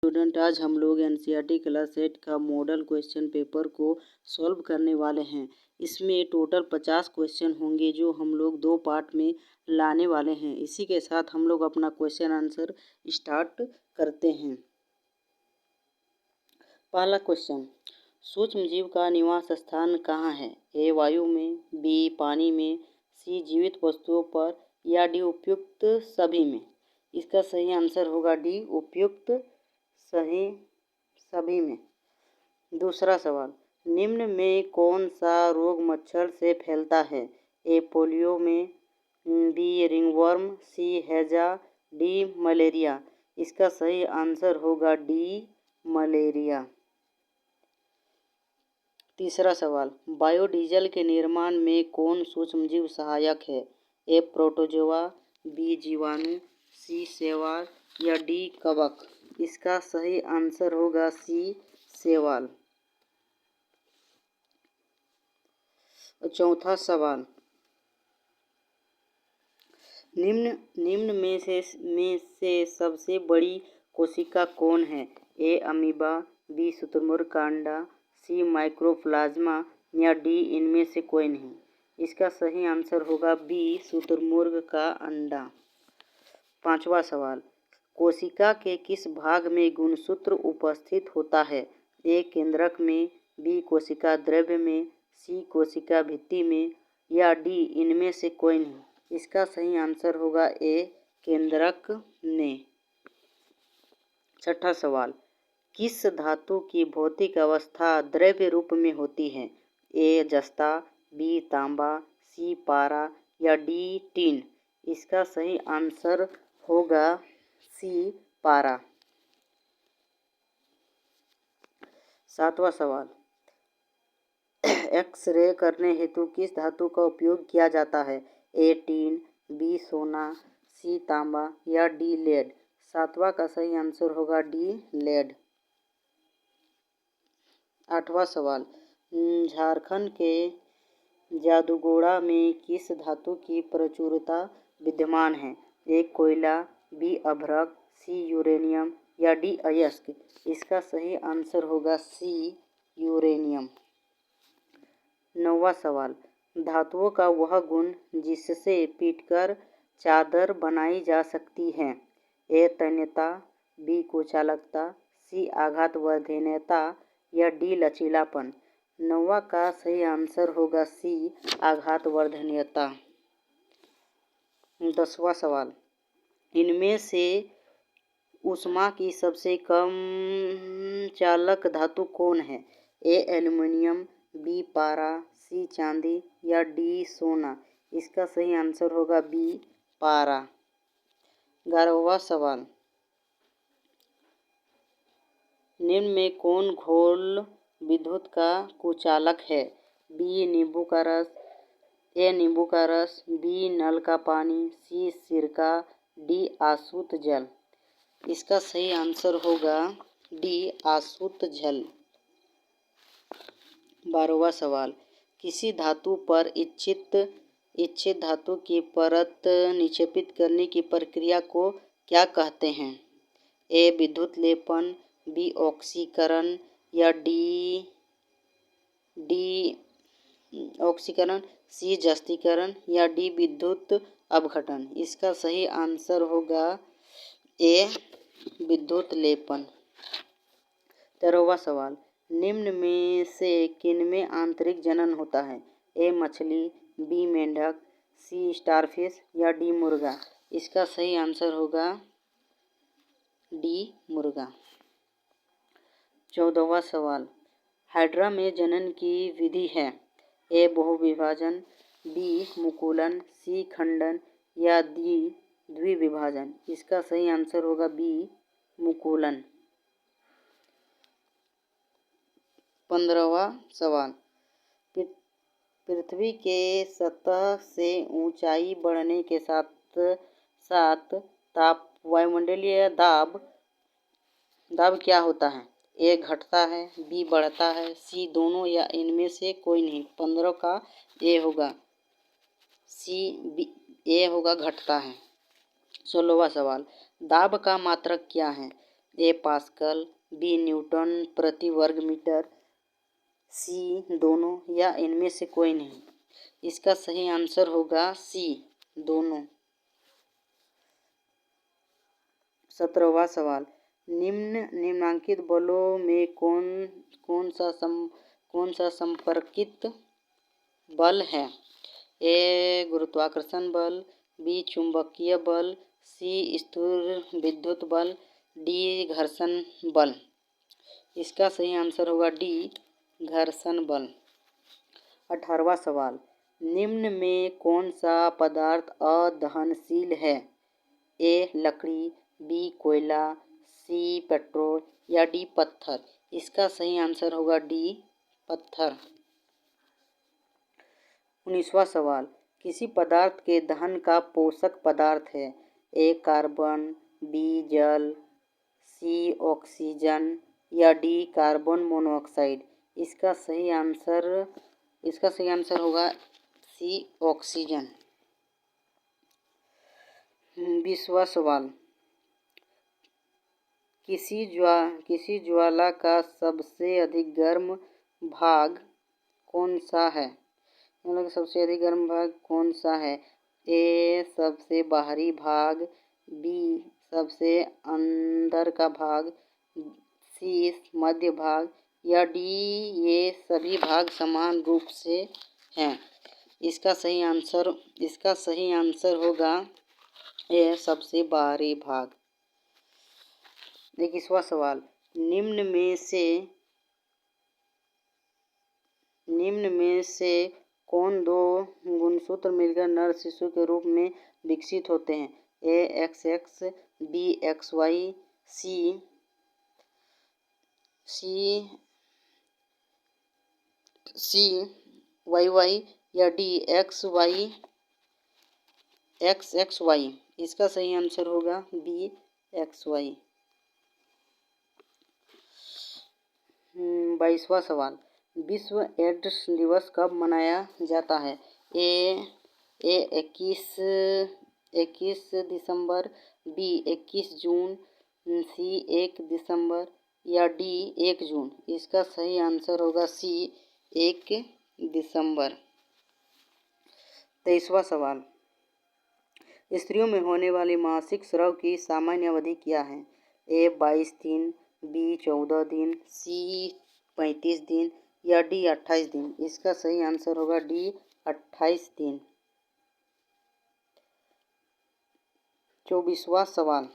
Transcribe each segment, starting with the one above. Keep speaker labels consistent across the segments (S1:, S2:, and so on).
S1: Student, आज हम लोग एनसीईआरटी क्लास 8 का मॉडल क्वेश्चन पेपर को सॉल्व करने वाले हैं। इसमें टोटल 50 क्वेश्चन होंगे जो हम लोग 2 पार्ट में लाने वाले हैं। इसी के साथ हम लोग अपना क्वेश्चन आंसर स्टार्ट करते हैं। पहला क्वेश्चन, सूक्ष्म जीव का निवास स्थान कहाँ है? ए वायु में, बी पानी में, सी जीवित वस्तुओं पर या डी उपयुक्त सभी में। इसका सही आंसर होगा डी उपयुक्त सभी में। दूसरा सवाल, निम्न में कौन सा रोग मच्छर से फैलता है? ए पोलियो में, बी रिंगवर्म, सी हैजा, डी मलेरिया। इसका सही आंसर होगा डी मलेरिया। तीसरा सवाल, बायोडीजल के निर्माण में कौन सूक्ष्मजीव सहायक है? ए प्रोटोजोआ, बी जीवाणु, सी शैवाल या डी कवक। इसका सही आंसर होगा सी शैवाल। चौथा सवाल, निम्न में से सबसे बड़ी कोशिका कौन है? ए अमीबा, बी शुतुरमुर्ग का अंडा, सी माइक्रोप्लाज्मा या डी इनमें से कोई नहीं। इसका सही आंसर होगा बी शुतुरमुर्ग का अंडा। पांचवा सवाल, कोशिका के किस भाग में गुणसूत्र उपस्थित होता है? ए केंद्रक में, बी कोशिका द्रव्य में, सी कोशिका भित्ति में या डी इनमें से कोई नहीं। इसका सही आंसर होगा ए केंद्रक में। छठा सवाल, किस धातु की भौतिक अवस्था द्रव्य रूप में होती है? ए जस्ता, बी तांबा, सी पारा या डी टीन। इसका सही आंसर होगा सी पारा। सातवां सवाल, एक्सरे करने हेतु किस धातु का उपयोग किया जाता है? ए टीन, बी सोना, सी तांबा या डी लेड। सातवां का सही आंसर होगा डी लेड। आठवां सवाल, झारखंड के जादूगोड़ा में किस धातु की प्रचुरता विद्यमान है? ए कोयला, बी अभ्रक, सी यूरेनियम या डी अयस्क। इसका सही आंसर होगा सी यूरेनियम। नौवां सवाल, धातुओं का वह गुण जिससे पीटकर चादर बनाई जा सकती है? ए तन्यता, बी कुचालकता, सी आघातवर्धनीयता या डी लचीलापन। नौवां का सही आंसर होगा सी आघातवर्धनीयता। 10वां सवाल, इनमें से ऊष्मा की सबसे कम चालक धातु कौन है? ए एल्युमिनियम, बी पारा, सी चांदी या डी सोना। इसका सही आंसर होगा बी पारा। 11वां सवाल, निम्न में कौन घोल विद्युत का कुचालक है? बी नींबू का रस, ए नींबू का रस, बी नल का पानी, सी सिरका, डी आसुत जल। इसका सही आंसर होगा डी आसुत जल। 12वां सवाल, किसी धातु पर इच्छित धातु की परत निक्षेपित करने की प्रक्रिया को क्या कहते हैं? ए विद्युत लेपन, बी ऑक्सीकरण या डी ऑक्सीकरण, सी जस्तीकरण या डी विद्युत अपघटन। इसका सही आंसर होगा ए विद्युत लेपन। 13वां सवाल, निम्न में से किनमें आंतरिक जनन होता है? ए मछली, बी मेंढक, सी स्टारफिश या डी मुर्गा। इसका सही आंसर होगा डी मुर्गा। 14वां सवाल, हाइड्रा में जनन की विधि है? ए बहुविभाजन, बी मुकुलन, सी खंडन या डी द्विविभाजन। इसका सही आंसर होगा बी मुकुलन। 15वां सवाल, पृथ्वी के सतह से ऊंचाई बढ़ने के साथ साथ वायुमंडलीय दाब क्या होता है? ए घटता है, बी बढ़ता है, सी दोनों या इनमें से कोई नहीं। 15 का ए होगा ए होगा घटता है। 16वां सवाल, दाब का मात्रक क्या है? ए पास्कल, बी न्यूटन प्रति वर्ग मीटर, सी दोनों या इनमें से कोई नहीं। इसका सही आंसर होगा सी दोनों। 17वां सवाल, निम्नांकित बलों में कौन सा संपर्कित बल है? ए गुरुत्वाकर्षण बल, बी चुंबकीय बल, सी स्थूल विद्युत बल, डी घर्षण बल। इसका सही आंसर होगा डी घर्षण बल। 18वां सवाल, निम्न में कौन सा पदार्थ अदहनशील है? ए लकड़ी, बी कोयला, सी पेट्रोल या डी पत्थर। इसका सही आंसर होगा डी पत्थर। 19वां सवाल, किसी पदार्थ के दहन का पोषक पदार्थ है? ए कार्बन, बी जल, सी ऑक्सीजन या डी कार्बन मोनोऑक्साइड। इसका सही आंसर होगा सी ऑक्सीजन। 20वां सवाल, किसी ज्वाला का सबसे अधिक गर्म भाग कौन सा है? मतलब सबसे अधिक गर्म भाग कौन सा है? ए सबसे बाहरी भाग, बी सबसे अंदर का भाग, सी मध्य भाग या डी ये सभी भाग समान रूप से हैं। इसका सही आंसर होगा ए सबसे बाहरी भाग। 21वां सवाल, निम्न में से कौन दो गुणसूत्र मिलकर नर शिशु के रूप में विकसित होते हैं? A X X, B X Y, C Y Y या डी एक्स एक्स वाई। इसका सही आंसर होगा बी एक्स वाई। 22वां सवाल, विश्व एड्स दिवस कब मनाया जाता है? ए 21 दिसंबर, बी 21 जून, सी 1 दिसंबर या डी 1 जून। इसका सही आंसर होगा सी 1 दिसंबर। 23वां सवाल, स्त्रियों में होने वाली मासिक स्राव की सामान्य अवधि क्या है? ए 22 दिन, बी 14 दिन, सी 35 दिन या डी 28 दिन। इसका सही आंसर होगा डी 28 दिन। 24वां सवाल,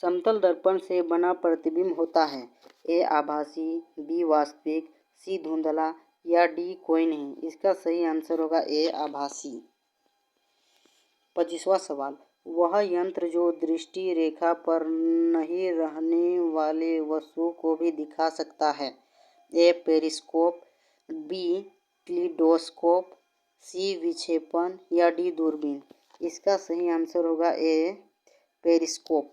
S1: समतल दर्पण से बना प्रतिबिंब होता है? ए आभासी, बी वास्तविक, सी धुंधला या डी कोई नहीं। इसका सही आंसर होगा ए आभासी। 25वां सवाल, वह यंत्र जो दृष्टि रेखा पर नहीं रहने वाले वस्तुओं को भी दिखा सकता है? ए पेरिस्कोप, बी क्लिडोस्कोप, सी विक्षेपण या डी दूरबीन। इसका सही आंसर होगा ए पेरिस्कोप।